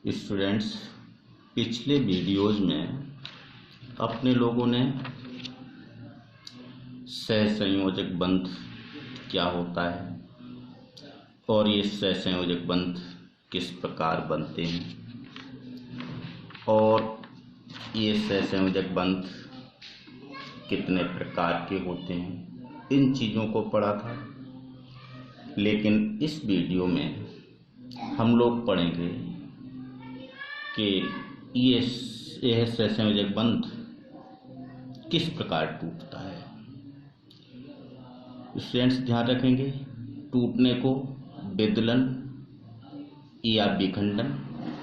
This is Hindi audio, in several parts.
स्टूडेंट्स, पिछले वीडियोज में अपने लोगों ने सहसंयोजक बंध क्या होता है और ये सहसंयोजक बंध किस प्रकार बनते हैं और ये सहसंयोजक बंध कितने प्रकार के होते हैं, इन चीज़ों को पढ़ा था। लेकिन इस वीडियो में हम लोग पढ़ेंगे कि यह सहसंयोजक बंध किस प्रकार टूटता है। स्टूडेंट्स ध्यान रखेंगे, टूटने को विदलन या विखंडन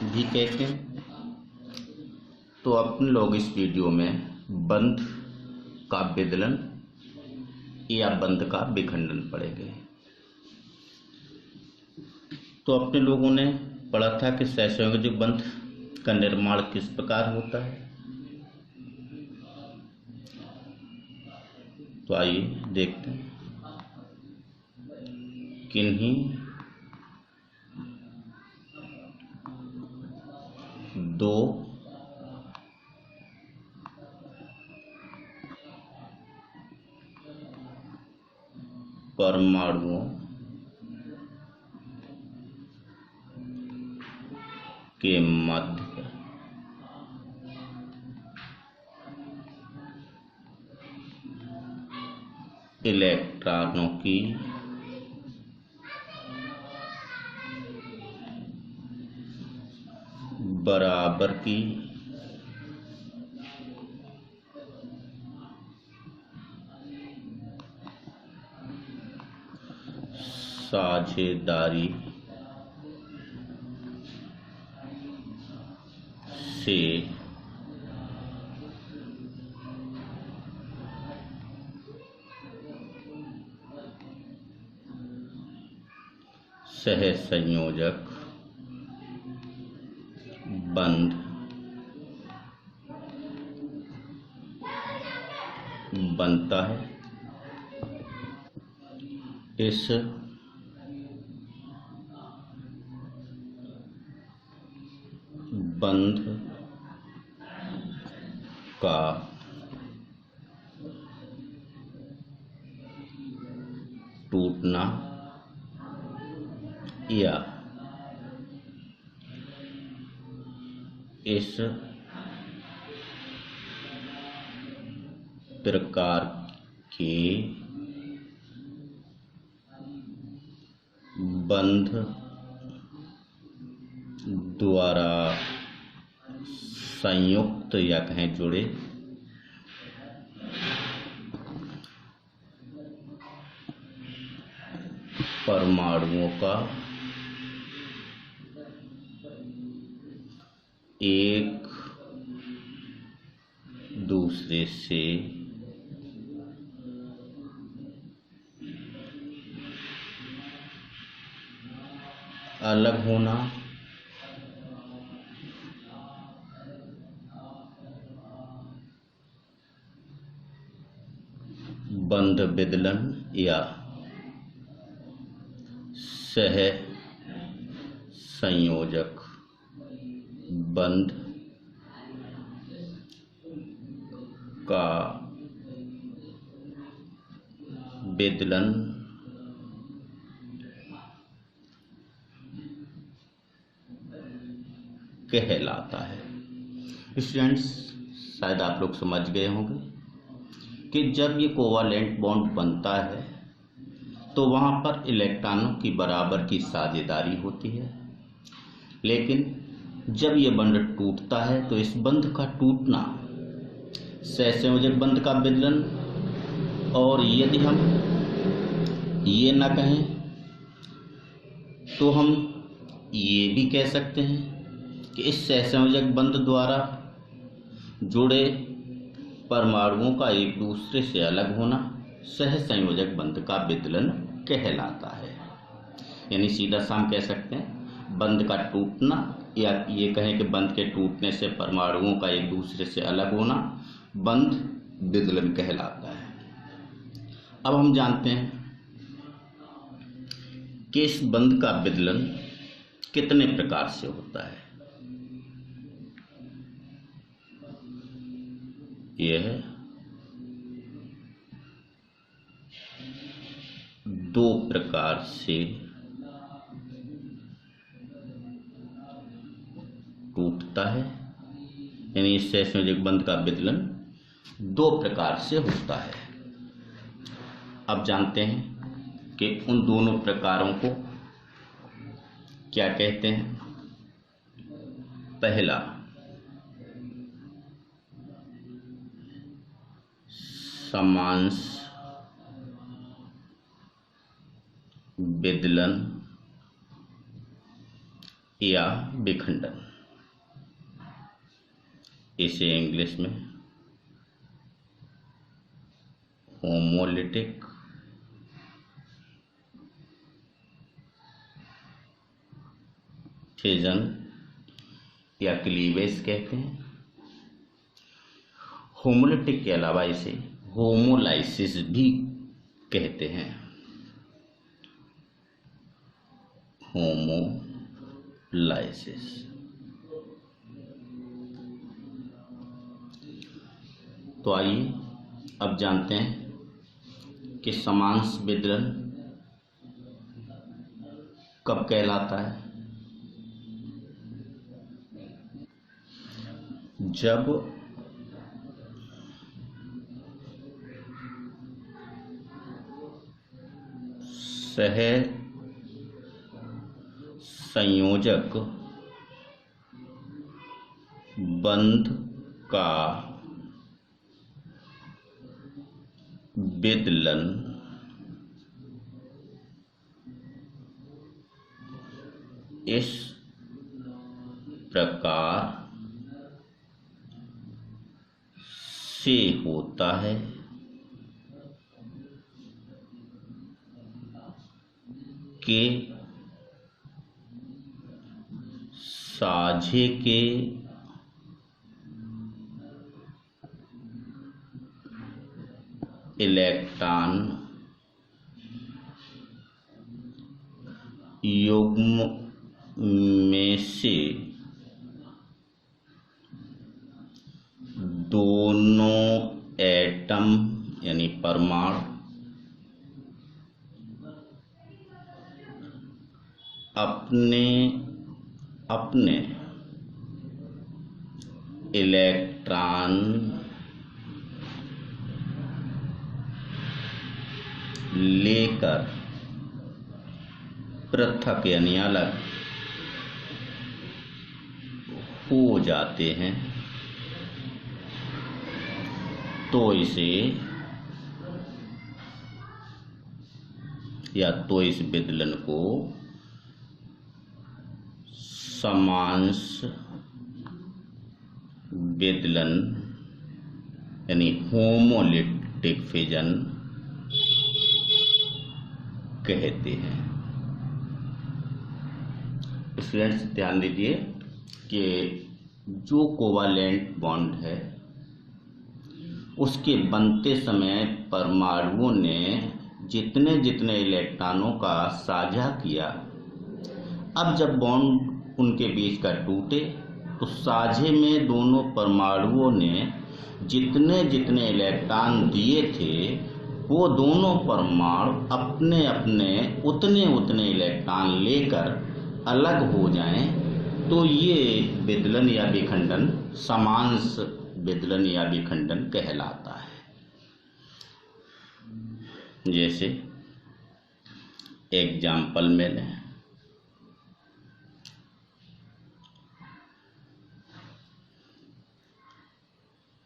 भी कहते हैं। तो अपने लोग इस वीडियो में बंध का विदलन या बंध का विखंडन पढ़ेंगे। तो अपने लोगों ने पढ़ा था कि सहसंयोजक बंध का निर्माण किस प्रकार होता है। तो आइए देखते हैं। किन्हीं दो परमाणुओं के मध्य इलेक्ट्रॉनों की बराबर की साझेदारी से सहसंयोजक बंध बनता है। इस बंध का टूटना या इस प्रकार के बंध द्वारा संयुक्त या कहें जुड़े परमाणुओं का एक दूसरे से अलग होना बंध विदलन या सह संयोजक बंध का विदलन कहलाता है। स्टूडेंट्स, शायद आप लोग समझ गए होंगे कि जब ये कोवालेंट बॉन्ड बनता है तो वहाँ पर इलेक्ट्रॉनों की बराबर की साझेदारी होती है। लेकिन जब ये बंध टूटता है तो इस बंध का टूटना सहसंयोजक बंध का विदलन, और यदि हम ये ना कहें तो हम ये भी कह सकते हैं कि इस सहसंयोजक बंध द्वारा जुड़े परमाणुओं का एक दूसरे से अलग होना सहसंयोजक बंध का विदलन कहलाता है। यानी सीधा साम कह सकते हैं बंध का टूटना, या ये कहें कि बंध के टूटने से परमाणुओं का एक दूसरे से अलग होना बंध विदलन कहलाता है। अब हम जानते हैं कि इस बंध का विदलन कितने प्रकार से होता है। यह दो प्रकार से टूटता है, यानी इस सहसंयोजक बंध का विदलन दो प्रकार से होता है। अब जानते हैं कि उन दोनों प्रकारों को क्या कहते हैं। पहला समांश विदलन या विखंडन, इसे इंग्लिश में होमोलिटिक फिजन या क्लीवेज कहते हैं। होमोलिटिक के अलावा इसे होमोलाइसिस भी कहते हैं। होमोलाइसिस। तो आइए अब जानते हैं कि समांश विदलन कब कहलाता है। जब सहसंयोजक बंध का विदलन इस प्रकार से होता है कि साझे के इलेक्ट्रॉन युग्म में से दोनों एटम यानी परमाणु अपने अपने इलेक्ट्रॉन लेकर पृथक यानी अलग हो जाते हैं, तो इसे या तो इस विदलन को समांश विदलन यानी होमोलिटिक फिजन कहते हैं। स्टूडेंट्स ध्यान दीजिए कि जो कोवालेंट बॉन्ड है उसके बनते समय परमाणुओं ने जितने जितने इलेक्ट्रॉनों का साझा किया, अब जब बॉन्ड उनके बीच का टूटे तो साझे में दोनों परमाणुओं ने जितने जितने इलेक्ट्रॉन दिए थे वो दोनों परमाणु अपने अपने उतने उतने इलेक्ट्रॉन लेकर अलग हो जाएं, तो ये विदलन या विखंडन समांश विदलन या विखंडन कहलाता है। जैसे एग्जाम्पल में लें,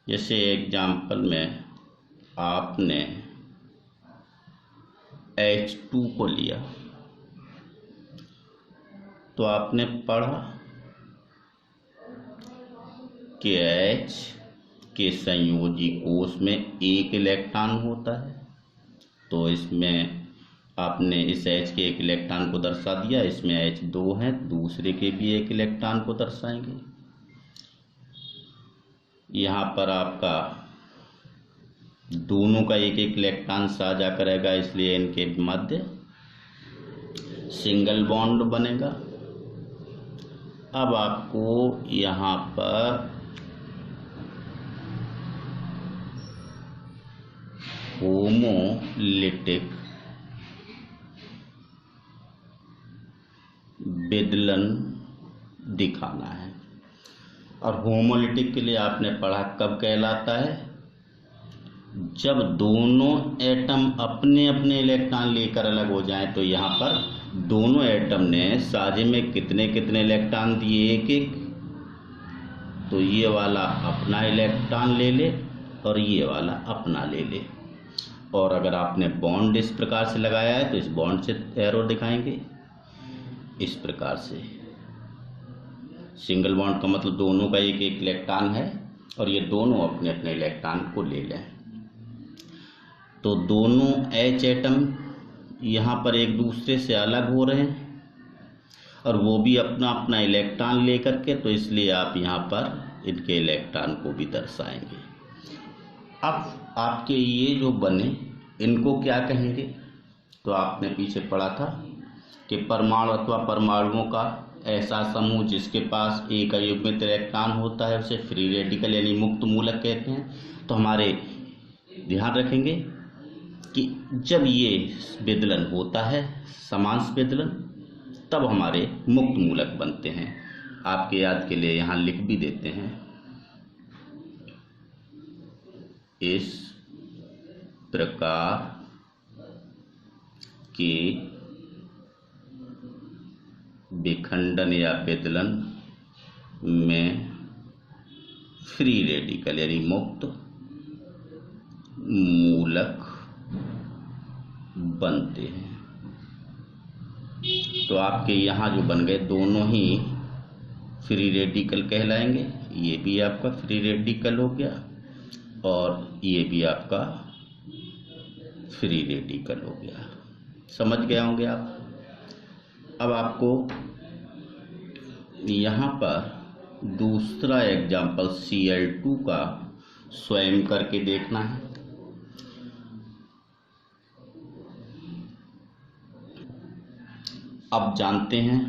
जैसे एग्जाम्पल में आपने H2 को लिया तो आपने पढ़ा कि H के संयोजी कोष में एक इलेक्ट्रॉन होता है, तो इसमें आपने इस H के एक इलेक्ट्रॉन को दर्शा दिया, इसमें H2 है, दूसरे के भी एक इलेक्ट्रॉन को दर्शाएंगे। यहाँ पर आपका दोनों का एक एक इलेक्ट्रॉन साझा करेगा, इसलिए इनके मध्य सिंगल बॉन्ड बनेगा। अब आपको यहाँ पर होमोलिटिक विदलन दिखाना है। और होमोलिटिक के लिए आपने पढ़ा कब कहलाता है, जब दोनों एटम अपने अपने इलेक्ट्रॉन लेकर अलग हो जाएं। तो यहाँ पर दोनों एटम ने साझे में कितने कितने इलेक्ट्रॉन दिए, एक एक। तो ये वाला अपना इलेक्ट्रॉन ले ले और ये वाला अपना ले ले। और अगर आपने बॉन्ड इस प्रकार से लगाया है तो इस बॉन्ड से एरो दिखाएंगे इस प्रकार से। सिंगल बॉन्ड का मतलब दोनों का एक एक इलेक्ट्रॉन है और ये दोनों अपने अपने इलेक्ट्रॉन को ले लें। तो दोनों H एटम यहाँ पर एक दूसरे से अलग हो रहे हैं और वो भी अपना अपना इलेक्ट्रॉन लेकर के, तो इसलिए आप यहाँ पर इनके इलेक्ट्रॉन को भी दर्शाएंगे। अब आपके ये जो बने इनको क्या कहेंगे, तो आपने पीछे पढ़ा था कि परमाणु अथवा परमाणुओं का ऐसा समूह जिसके पास एक अयुग्मित इलेक्ट्रॉन होता है उसे फ्री रेडिकल यानी मुक्त मूलक कहते हैं। तो हमारे ध्यान रखेंगे कि जब ये विदलन होता है समांश विदलन, तब हमारे मुक्त मूलक बनते हैं। आपके याद के लिए यहाँ लिख भी देते हैं, इस प्रकार के विखंडन या विदलन में फ्री रेडिकल यानी मुक्त मूलक बनते हैं। तो आपके यहाँ जो बन गए दोनों ही फ्री रेडिकल कहलाएंगे। ये भी आपका फ्री रेडिकल हो गया और ये भी आपका फ्री रेडिकल हो गया। समझ गए होंगे आप। अब आपको यहाँ पर दूसरा एग्जाम्पल Cl2 का स्वयं करके देखना है। अब जानते हैं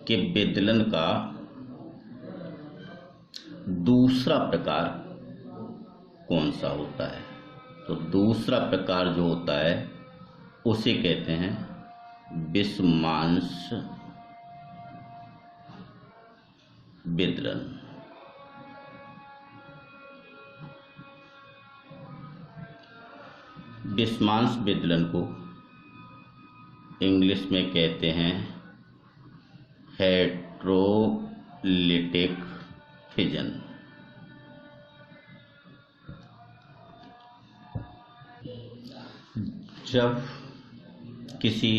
कि विदलन का दूसरा प्रकार कौन सा होता है। तो दूसरा प्रकार जो होता है उसे कहते हैं विषमांश विदलन। विषमांश विदलन को इंग्लिश में कहते हैं हेट्रोलिटिक फिजन। जब किसी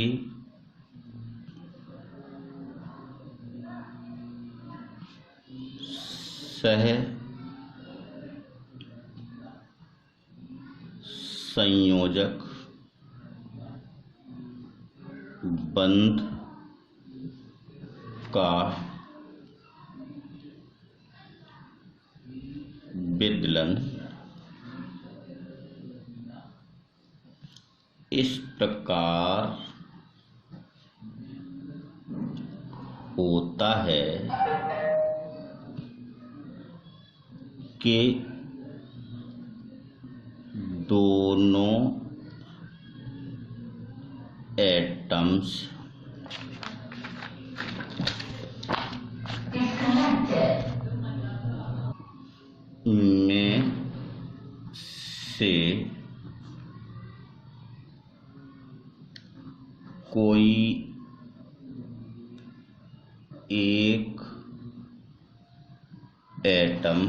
सह संयोजक बंध का विदलन इस प्रकार होता है कि दोनों एटम्स में से कोई एक एटम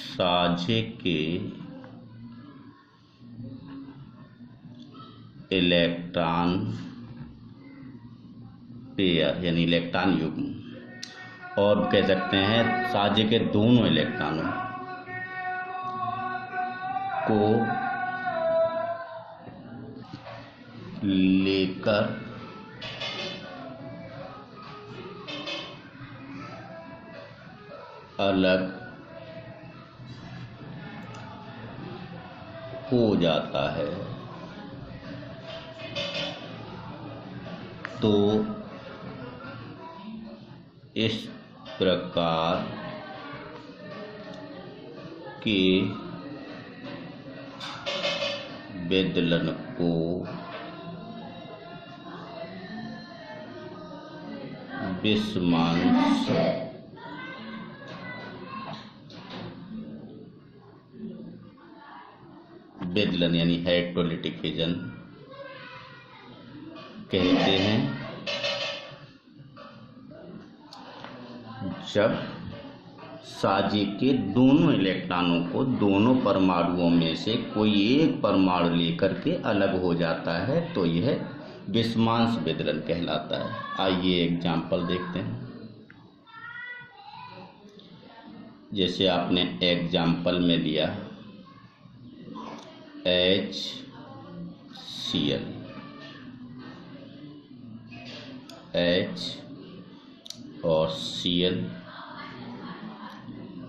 साझे के इलेक्ट्रॉन पेयर यानी इलेक्ट्रॉन युग्म, और कह सकते हैं साझे के दोनों इलेक्ट्रॉनों को लेकर अलग हो जाता है। तो इस प्रकार के विदलन को विषमांश विदलन यानी हेटेरोलिटिक फिजन कहते हैं। जब साजे के दोनों इलेक्ट्रॉनों को दोनों परमाणुओं में से कोई एक परमाणु लेकर के अलग हो जाता है तो यह विषमांश विदलन कहलाता है। आइए एग्जाम्पल देखते हैं। जैसे आपने एग्जाम्पल में लिया HCl, H और Cl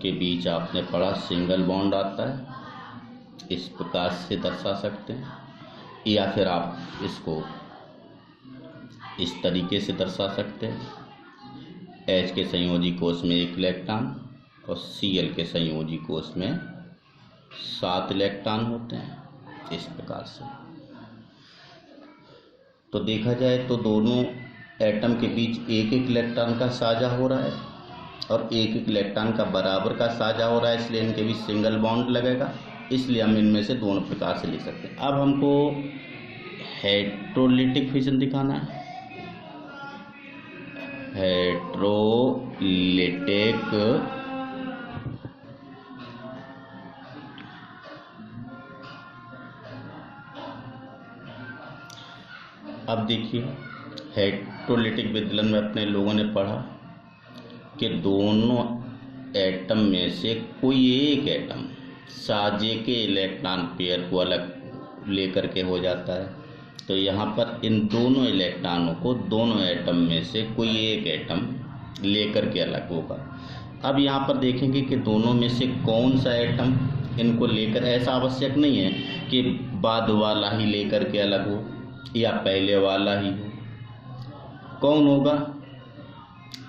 के बीच आपने पढ़ा सिंगल बॉन्ड आता है, इस प्रकार से दर्शा सकते हैं, या फिर आप इसको इस तरीके से दर्शा सकते हैं। H के संयोजी कोष में 1 इलेक्ट्रॉन और Cl के संयोजी कोष में 7 इलेक्ट्रॉन होते हैं, इस प्रकार से। तो देखा जाए तो दोनों एटम के बीच 1-1 इलेक्ट्रॉन का साझा हो रहा है और 1-1 इलेक्ट्रॉन का बराबर का साझा हो रहा है, इसलिए इनके बीच सिंगल बॉन्ड लगेगा। इसलिए हम इनमें से दोनों प्रकार से लिख सकते हैं। अब हमको हेटेरोलिटिक फिजन दिखाना है। हेटेरोलिटिक अब देखिए, हेटेरोलिटिक विदलन में अपने लोगों ने पढ़ा कि दोनों एटम में से कोई एक एटम साजे के इलेक्ट्रॉन पेयर को अलग लेकर के हो जाता है। तो यहाँ पर इन दोनों इलेक्ट्रॉनों को दोनों एटम में से कोई एक एटम लेकर के अलग होगा। अब यहाँ पर देखेंगे कि दोनों में से कौन सा एटम इनको लेकर, ऐसा आवश्यक नहीं है कि बाद वाला ही लेकर के अलग हो या पहले वाला ही हो। कौन होगा?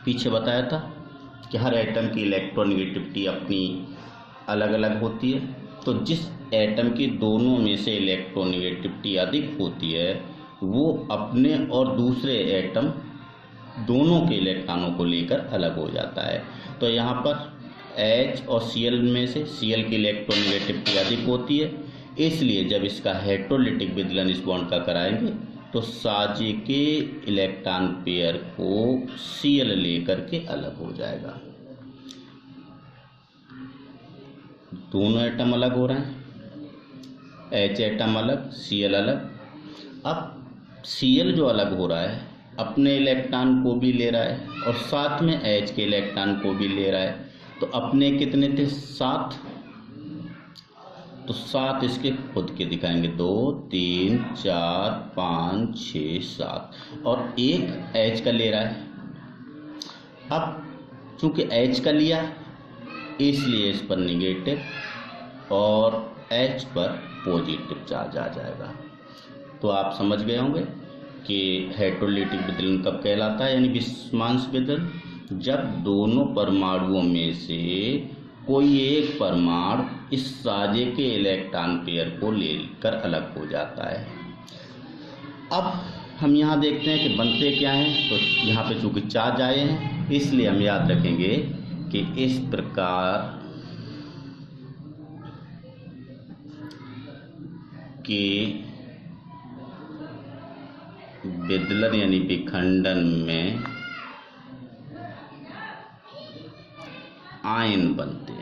पीछे बताया था कि हर एटम की इलेक्ट्रोनेगेटिविटी अपनी अलग अलग होती है। तो जिस एटम की दोनों में से इलेक्ट्रोनेगेटिविटी अधिक होती है वो अपने और दूसरे एटम दोनों के इलेक्ट्रॉनों को लेकर अलग हो जाता है। तो यहाँ पर H और Cl में से Cl की इलेक्ट्रोनेगेटिविटी अधिक होती है, इसलिए जब इसका हेटेरोलिटिक विदलन इस बॉन्ड का कराएंगे तो साजे के इलेक्ट्रॉन पेयर को Cl लेकर के अलग हो जाएगा। दोनों एटम अलग हो रहे हैं, H एटम अलग, Cl अलग। अब Cl जो अलग हो रहा है अपने इलेक्ट्रॉन को भी ले रहा है और साथ में H के इलेक्ट्रॉन को भी ले रहा है। तो अपने कितने थे? 7। तो 7 इसके खुद के दिखाएंगे, 2 3 4 5 6 7 और एक H का ले रहा है। अब चूंकि H का लिया इसलिए इस पर निगेटिव और H पर पॉजिटिव चार्ज आ जाएगा। तो आप समझ गए होंगे कि हेटेरोलिटिक विदलन कब कहलाता है, यानी विषमांश विदलन, जब दोनों परमाणुओं में से कोई एक परमाणु इस साजे के इलेक्ट्रॉन पेयर को लेकर अलग हो जाता है। अब हम यहाँ देखते हैं कि बनते क्या हैं। तो यहाँ पे चूंकि चार्ज आए हैं इसलिए हम याद रखेंगे कि इस प्रकार के विदलन यानी विखंडन में आयन बनते